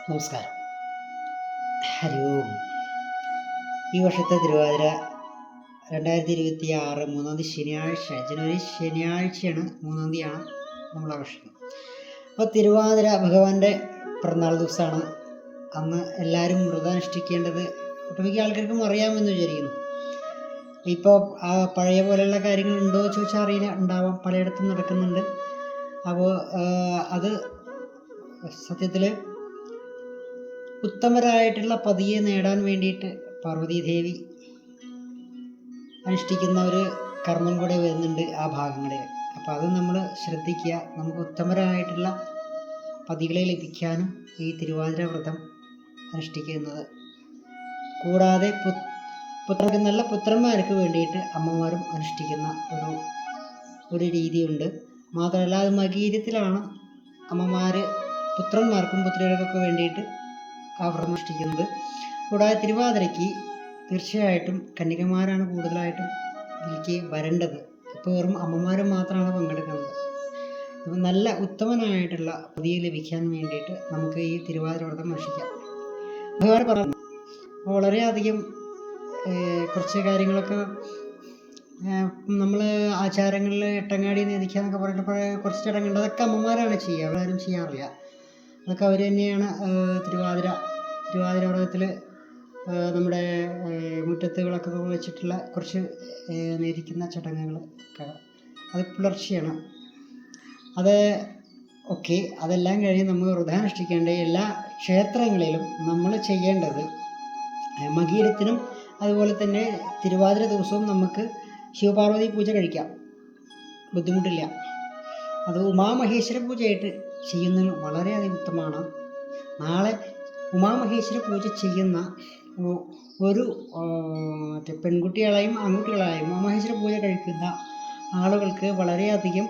നമസ്കാരം. ഹരി ഓം. ഈ വർഷത്തെ തിരുവാതിര 2026 3 ശനിയാഴ്ച, ജനുവരി ശനിയാഴ്ചയാണ്, 3 നമ്മൾ ആഘോഷിക്കുന്നത്. അപ്പോൾ തിരുവാതിര ഭഗവാന്റെ പിറന്നാൾ ദിവസമാണ്. അന്ന് എല്ലാവരും വ്രതമനുഷ്ഠിക്കേണ്ടത് ഒട്ടുമിക്ക ആൾക്കാർക്കും അറിയാമെന്ന് വിചാരിക്കുന്നു. ഇപ്പോൾ പഴയ പോലെയുള്ള കാര്യങ്ങളുണ്ടോ ചോദിച്ചാൽ അറിയില്ല, ഉണ്ടാവാം, പലയിടത്തും നടക്കുന്നുണ്ട്. അപ്പോൾ അത് സത്യത്തിൽ ഉത്തമരായിട്ടുള്ള പതിയെ നേടാൻ വേണ്ടിയിട്ട് പാർവതീദേവി അനുഷ്ഠിക്കുന്ന ഒരു കർമ്മം കൂടെ വരുന്നുണ്ട് ആ ഭാഗങ്ങളിൽ. അപ്പോൾ അത് നമ്മൾ ശ്രദ്ധിക്കുക. നമുക്ക് ഉത്തമരായിട്ടുള്ള പതികളെ ലഭിക്കാനും ഈ തിരുവാതിര വ്രതം അനുഷ്ഠിക്കുന്നത്, കൂടാതെ നല്ല പുത്രന്മാർക്ക് വേണ്ടിയിട്ട് അമ്മമാരും അനുഷ്ഠിക്കുന്ന ഒരു രീതിയുണ്ട്. മാത്രമല്ല അത് മകീരത്തിലാണ് അമ്മമാർ പുത്രന്മാർക്കും പുത്രികൾക്കൊക്കെ വേണ്ടിയിട്ട് ആ വ്രതം അനുഷ്ഠിക്കുന്നത്. കൂടാതെ തിരുവാതിരയ്ക്ക് തീർച്ചയായിട്ടും കന്യകമാരാണ് കൂടുതലായിട്ടും ഇതിലേക്ക് വരേണ്ടത്. ഇപ്പോൾ വെറും അമ്മമാരും മാത്രമാണ് പങ്കെടുക്കുന്നത്. അപ്പോൾ നല്ല ഉത്തമനായിട്ടുള്ള പതിയെ ലഭിക്കാൻ വേണ്ടിയിട്ട് നമുക്ക് ഈ തിരുവാതിര വ്രതം അനുഷ്ഠിക്കാം. ഭഗവാൻ പറഞ്ഞു വളരെയധികം കുറച്ച് കാര്യങ്ങളൊക്കെ നമ്മൾ ആചാരങ്ങളിൽ എട്ടങ്ങാടി നേദിക്കുക എന്നൊക്കെ പറഞ്ഞിട്ട് കുറച്ച് ചടങ്ങുണ്ട്. അതൊക്കെ അമ്മമാരാണ് ചെയ്യുക, അവരാരും ചെയ്യാറില്ല. അതൊക്കെ അവർ തന്നെയാണ്. തിരുവാതിര വ്രതത്തിൽ നമ്മുടെ മുറ്റത്ത് വിളക്കൊക്കെ വെച്ചിട്ടുള്ള കുറച്ച് നേദിക്കുന്ന ചടങ്ങുകൾ ഒക്കെ അത് പുലർച്ചെയാണ്. അത് ഓക്കെ, അതെല്ലാം കഴിഞ്ഞ് നമ്മൾ വ്രതാനുഷ്ഠിക്കേണ്ട എല്ലാ ക്ഷേത്രങ്ങളിലും നമ്മൾ ചെയ്യേണ്ടത് മകീരത്തിനും അതുപോലെ തന്നെ തിരുവാതിര ദിവസവും നമുക്ക് ശിവപാർവതി പൂജ കഴിക്കാം, ബുദ്ധിമുട്ടില്ല. അത് ഉമാമഹേശ്വര പൂജയായിട്ട് ചെയ്യുന്നത് വളരെയധികം ഉത്തമമാണ്. നാളെ ഉമാമഹേശ്വര പൂജ ചെയ്യുന്ന ഒരു പെൺകുട്ടികളായും ആൺകുട്ടികളായും ഉമാമഹേശ്വര പൂജ കഴിക്കുന്ന ആളുകൾക്ക് വളരെയധികം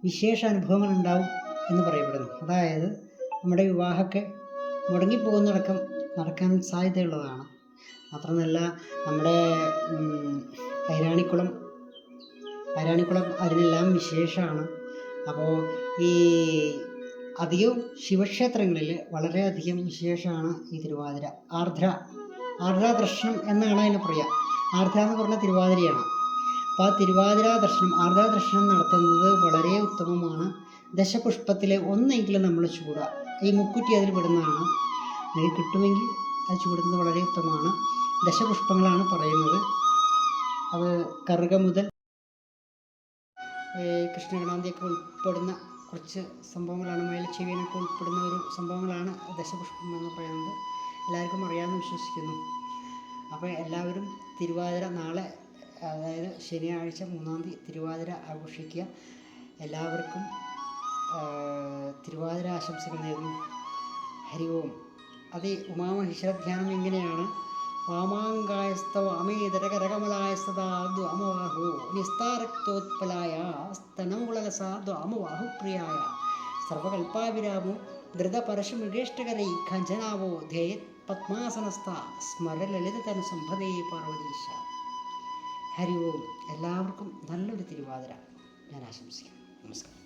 വിശേഷ അനുഭവങ്ങൾ ഉണ്ടാവും എന്ന് പറയപ്പെടുന്നു. അതായത് നമ്മുടെ വിവാഹമൊക്കെ മുടങ്ങിപ്പോകുന്നടക്കം നടക്കാൻ സാധ്യതയുള്ളതാണ്. മാത്രമല്ല നമ്മുടെ ഐരാണിക്കുളം അതിനെല്ലാം വിശേഷമാണ്. അപ്പോൾ ഈ അധികവും ശിവക്ഷേത്രങ്ങളിൽ വളരെയധികം വിശേഷമാണ് ഈ തിരുവാതിര. ആർദ്ര ദർശനം എന്നാണ് അതിന് പറയുക. ആർദ്ര എന്ന് പറഞ്ഞ തിരുവാതിരയാണ്. അപ്പോൾ ആ ആർദ്ര ദർശനം നടത്തുന്നത് വളരെ ഉത്തമമാണ്. ദശപുഷ്പത്തിലെ ഒന്നെങ്കിലും നമ്മൾ ചൂടുക. ഈ മുക്കുറ്റി അതിൽ പെടുന്നതാണ്. നിങ്ങൾക്ക് കിട്ടുമെങ്കിൽ അത് ചൂടുന്നത് വളരെ ഉത്തമമാണ്. ദശപുഷ്പങ്ങളാണ് പറയുന്നത്. അത് കറുക മുതൽ കൃഷ്ണഗണാന്തിയൊക്കെ ഉൾപ്പെടുന്ന കുറച്ച് സംഭവങ്ങളാണ്, മയിൽച്ചെവിയനൊക്കെ ഉൾപ്പെടുന്ന ഒരു സംഭവങ്ങളാണ് ദശപുഷ്പം എന്ന് പറയുന്നത്. എല്ലാവർക്കും അറിയാമെന്ന് വിശ്വസിക്കുന്നു. അപ്പോൾ എല്ലാവരും തിരുവാതിര നാളെ, അതായത് ശനിയാഴ്ച 3 തിരുവാതിര ആഘോഷിക്കുക. എല്ലാവർക്കും തിരുവാതിര ആശംസകൾ നേരുന്നു. ഹരി ഓം. അത് ഉമാമഹേശ്വര ധ്യാനം എങ്ങനെയാണ്? വാമാങ്കായസ്തവാമേതരകരകമലായസ്തദാദ്വ അമവാഹു നിസ്താരക്തോത്പലായ സ്തനമുളലസാദ്വ അമവാഹുപ്രിയായ സർവകൽപ്പാവിരാമോ ധൃതപരശുമൃഗേഷ്ടകരൈ ഖഞ്ജനാവോ ധേയത് പത്മാസനസ്ഥ സ്മരലളിതതനു സംഭതേ പാർവതീശ. ഹരി ഓം. എല്ലാവർക്കും നല്ലൊരു തിരുവാതിര ഞാൻ ആശംസിക്കുന്നു. നമസ്കാരം.